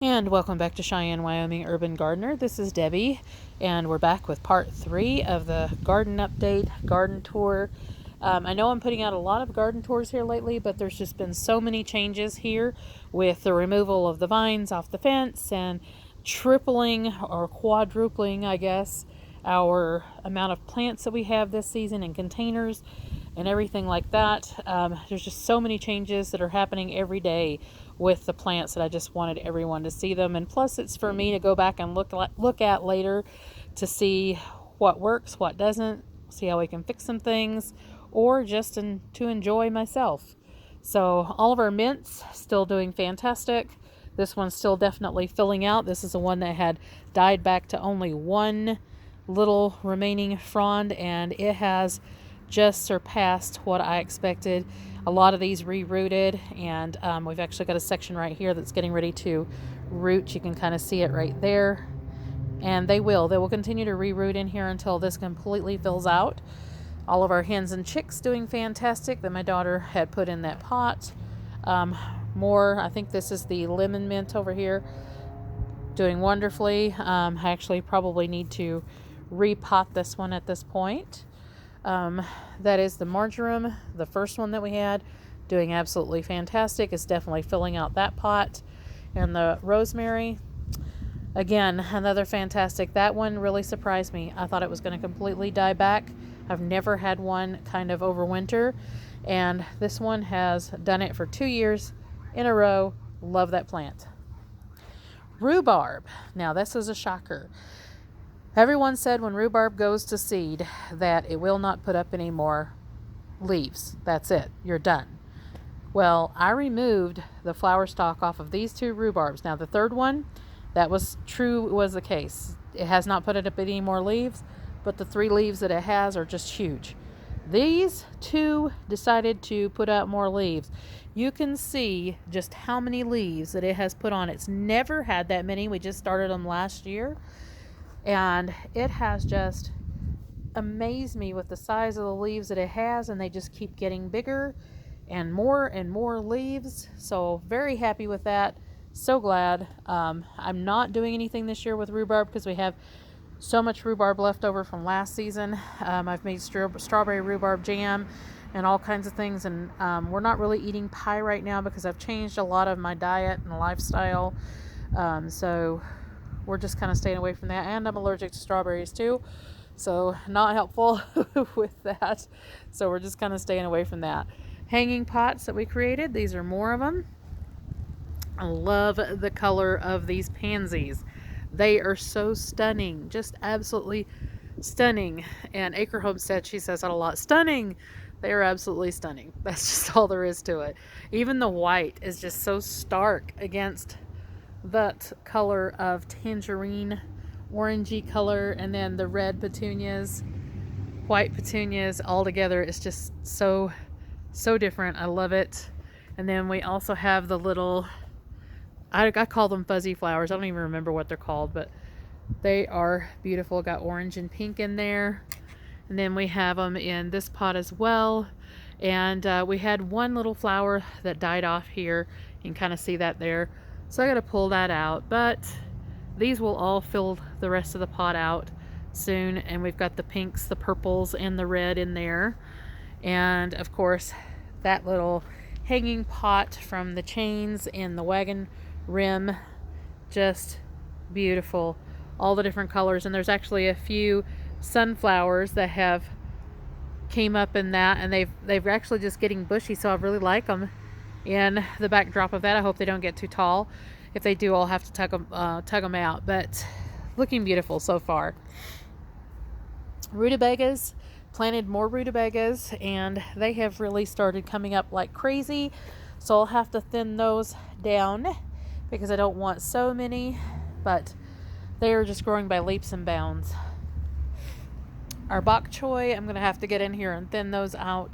And welcome back to Cheyenne, Wyoming Urban Gardener. This is Debbie, and we're back with part 3 of the garden update, garden tour. I know I'm putting out a lot of garden tours here lately, but there's just been so many changes here with the removal of the vines off the fence and tripling or quadrupling, I guess, our amount of plants that we have this season in containers and everything like that. There's just so many changes that are happening every day with the plants that I just wanted everyone to see them. And plus, it's for me to go back and look at later to see what works, what doesn't, see how we can fix some things, or just to enjoy myself. So all of our mints still doing fantastic. This one's still definitely filling out. This is the one that had died back to only one little remaining frond, and it has just surpassed what I expected. A lot of these re-rooted, and we've actually got a section right here that's getting ready to root. You can kind of see it right there, and they will continue to re-root in here until this completely fills out. All of our hens and chicks doing fantastic that my daughter had put in that pot. I think this is the lemon mint over here, doing wonderfully. I actually probably need to repot this one at this point. That is the Marjoram, the first one that we had, doing absolutely fantastic. It's definitely filling out that pot. And the Rosemary, again, another fantastic. That one really surprised me. I thought it was going to completely die back. I've never had one kind of overwinter, and this one has done it for 2 years in a row. Love that plant. Rhubarb. Now, this is a shocker. Everyone said when rhubarb goes to seed that it will not put up any more leaves. That's it. You're done. Well, I removed the flower stalk off of these 2 rhubarbs. Now, the third one, that was the case. It has not put up any more leaves, but the 3 leaves that it has are just huge. These 2 decided to put out more leaves. You can see just how many leaves that it has put on. It's never had that many. We just started them last year. And it has just amazed me with the size of the leaves that it has, and they just keep getting bigger and more leaves. So very happy with that. So glad. I'm not doing anything this year with rhubarb because we have so much rhubarb left over from last season. I've made strawberry rhubarb jam and all kinds of things, and we're not really eating pie right now because I've changed a lot of my diet and lifestyle. So we're just kind of staying away from that, and I'm allergic to strawberries too, so not helpful with that. So we're just kind of staying away from that. Hanging pots that we created, these are more of them. I love the color of these pansies. They are so stunning, just absolutely stunning. And Acre Homestead, she says that a lot. Stunning. They are absolutely stunning. That's just all there is to it. Even the white is just so stark against that color of tangerine orangey color, and then the red petunias, white petunias, all together is just so different. I love it. And then we also have the little, I call them fuzzy flowers. I don't even remember what they're called, but they are beautiful. Got orange and pink in there. And then we have them in this pot as well. And we had one little flower that died off here. You can kind of see that there. So I got to pull that out, but these will all fill the rest of the pot out soon. And we've got the pinks, the purples, and the red in there. And of course, that little hanging pot from the chains in the wagon rim, just beautiful. All the different colors. And there's actually a few sunflowers that have came up in that, and they've actually just getting bushy, so I really like them. In the backdrop of that, I hope they don't get too tall. If they do, I'll have to tug them out, but looking beautiful so far. Rutabagas, planted more rutabagas, and they have really started coming up like crazy, so I'll have to thin those down because I don't want so many, but they are just growing by leaps and bounds. Our Bok Choy, I'm going to have to get in here and thin those out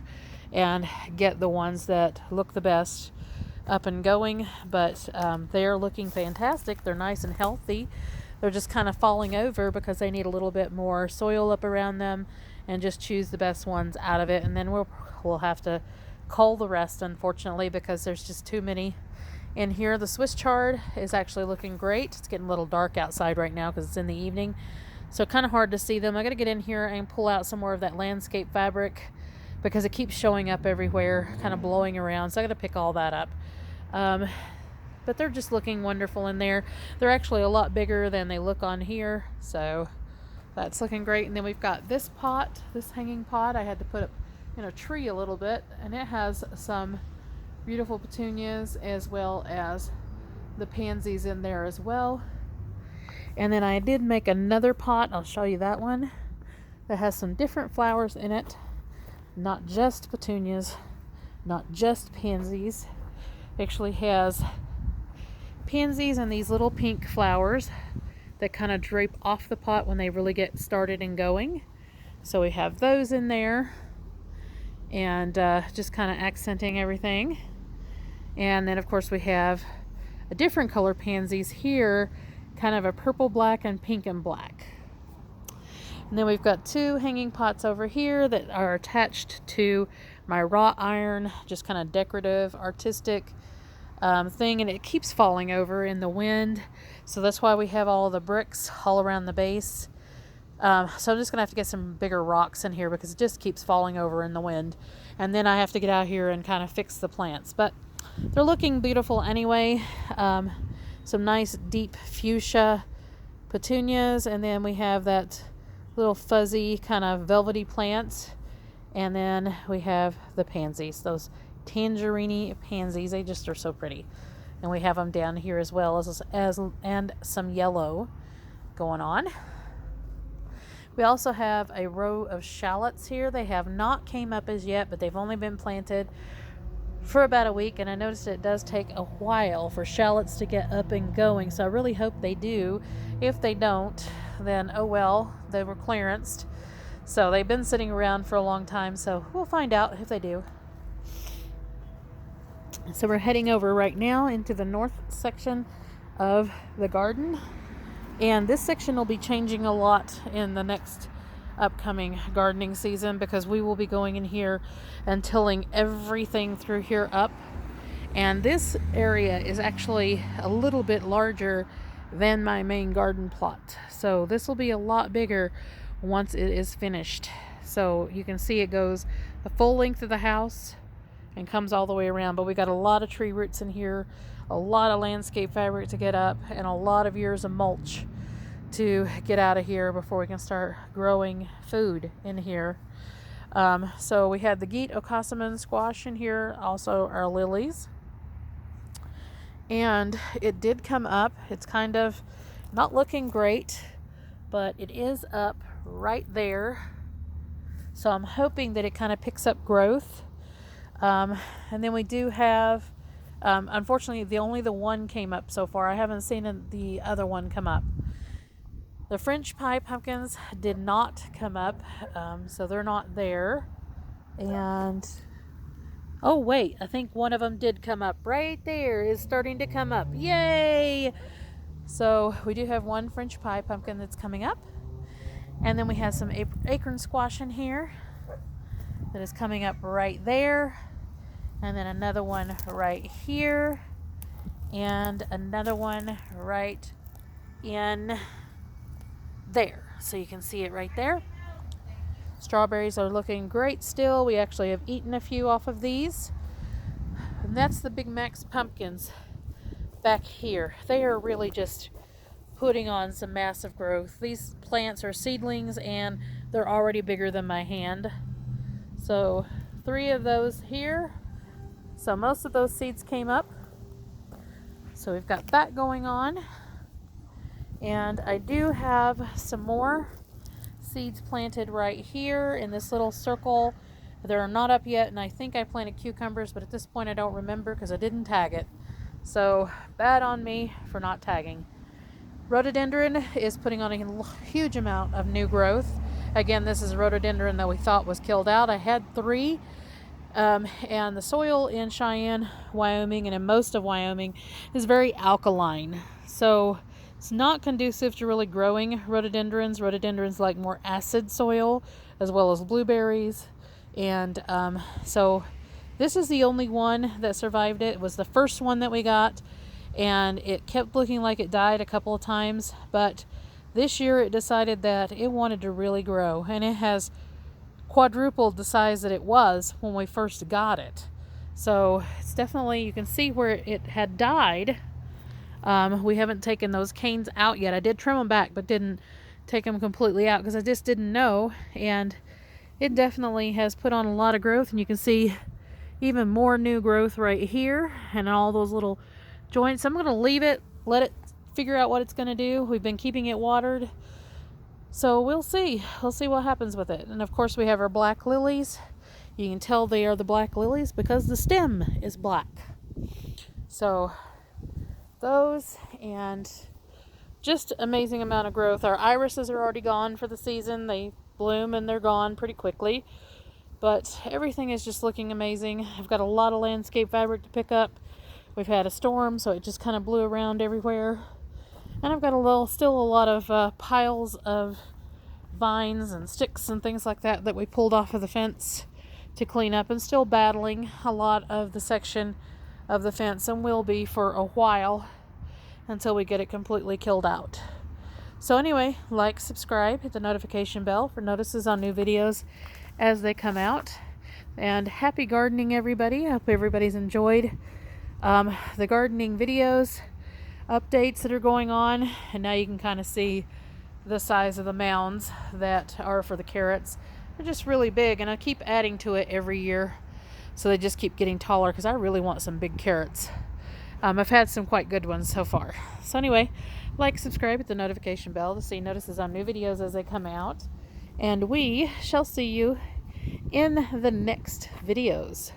and get the ones that look the best up and going, but they're looking fantastic. They're nice and healthy. They're just kind of falling over because they need a little bit more soil up around them, and just choose the best ones out of it, and then we'll have to cull the rest, unfortunately, because there's just too many And here the Swiss chard is actually looking great. It's getting a little dark outside right now because it's in the evening, so kind of hard to see them. I got to get in here and pull out some more of that landscape fabric because it keeps showing up everywhere, kind of blowing around, so I got to pick all that up. But they're just looking wonderful in there. They're actually a lot bigger than they look on here, so that's looking great. And then we've got this pot, this hanging pot I had to put up in a tree a little bit, and it has some beautiful petunias as well as the pansies in there as well. And then I did make another pot, I'll show you that one, that has some different flowers in it, not just petunias, not just pansies. It actually has pansies and these little pink flowers that kind of drape off the pot when they really get started and going. So we have those in there, and just kind of accenting everything. And then of course we have a different color pansies here, kind of a purple black and pink and black. And then we've got two hanging pots over here that are attached to my wrought iron, just kind of decorative, artistic thing, and it keeps falling over in the wind, so that's why we have all the bricks all around the base. So I'm just gonna have to get some bigger rocks in here because it just keeps falling over in the wind, and then I have to get out here and kind of fix the plants. But they're looking beautiful anyway. Some nice deep fuchsia petunias, and then we have that little fuzzy kind of velvety plants, and then we have the pansies, those tangerine pansies. They just are so pretty, and we have them down here as well as and some yellow going on. We also have a row of shallots here. They have not came up as yet, but they've only been planted for about a week, and I noticed it does take a while for shallots to get up and going, so I really hope they do. If they don't, then oh well, they were clearanced, so they've been sitting around for a long time, so we'll find out if they do. So we're heading over right now into the north section of the garden, and this section will be changing a lot in the next upcoming gardening season because we will be going in here and tilling everything through here up. And this area is actually a little bit larger than my main garden plot, so this will be a lot bigger once it is finished. So you can see it goes the full length of the house and comes all the way around, but we got a lot of tree roots in here, a lot of landscape fabric to get up, and a lot of years of mulch to get out of here before we can start growing food in here. So we had the Geet Okassaman squash in here, also our lilies, and it did come up. It's kind of not looking great, but it is up right there, so I'm hoping that it kind of picks up growth. And then we do have, unfortunately, the one came up so far. I haven't seen the other one come up. The French pie pumpkins did not come up, so they're not there. And oh wait, I think one of them did come up. Right there is starting to come up. Yay! So we do have one French pie pumpkin that's coming up, and then we have some acorn squash in here that is coming up right there, and then another one right here, and another one right in there, so you can see it right there. Strawberries are looking great still. We actually have eaten a few off of these, and that's the Big Max pumpkins back here. They are really just putting on some massive growth. These plants are seedlings and they're already bigger than my hand. So 3 of those here, so most of those seeds came up, so we've got that going on. And I do have some more seeds planted right here in this little circle. They're not up yet, and I think I planted cucumbers, but at this point I don't remember because I didn't tag it. So bad on me for not tagging. Rhododendron is putting on a huge amount of new growth. Again, this is rhododendron that we thought was killed out. I had 3, and the soil in Cheyenne, Wyoming, and in most of Wyoming is very alkaline. So it's not conducive to really growing rhododendrons. Rhododendrons like more acid soil, as well as blueberries. And so This is the only one that survived it. It was the first one that we got, and it kept looking like it died a couple of times, but this year it decided that it wanted to really grow, and it has quadrupled the size that it was when we first got it. So it's definitely, you can see where it had died. We haven't taken those canes out yet. I did trim them back, but didn't take them completely out because I just didn't know. And it definitely has put on a lot of growth, and you can see even more new growth right here and all those little joints. I'm going to leave it, let it figure out what it's going to do. We've been keeping it watered, so we'll see what happens with it. And of course we have our black lilies. You can tell they are the black lilies because the stem is black. So those, and just amazing amount of growth. Our irises are already gone for the season. They bloom and they're gone pretty quickly, but everything is just looking amazing. I've got a lot of landscape fabric to pick up. We've had a storm, so it just kind of blew around everywhere. And I've got still a lot of piles of vines and sticks and things like that we pulled off of the fence to clean up, and still battling a lot of the section of the fence, and will be for a while until we get it completely killed out. So anyway, like, subscribe, hit the notification bell for notices on new videos as they come out. And happy gardening, everybody. I hope everybody's enjoyed the gardening videos, updates that are going on. And now you can kind of see the size of the mounds that are for the carrots. They're just really big, and I keep adding to it every year, so they just keep getting taller because I really want some big carrots. I've had some quite good ones so far. So anyway, like, subscribe, hit the notification bell to see notices on new videos as they come out. And we shall see you in the next videos.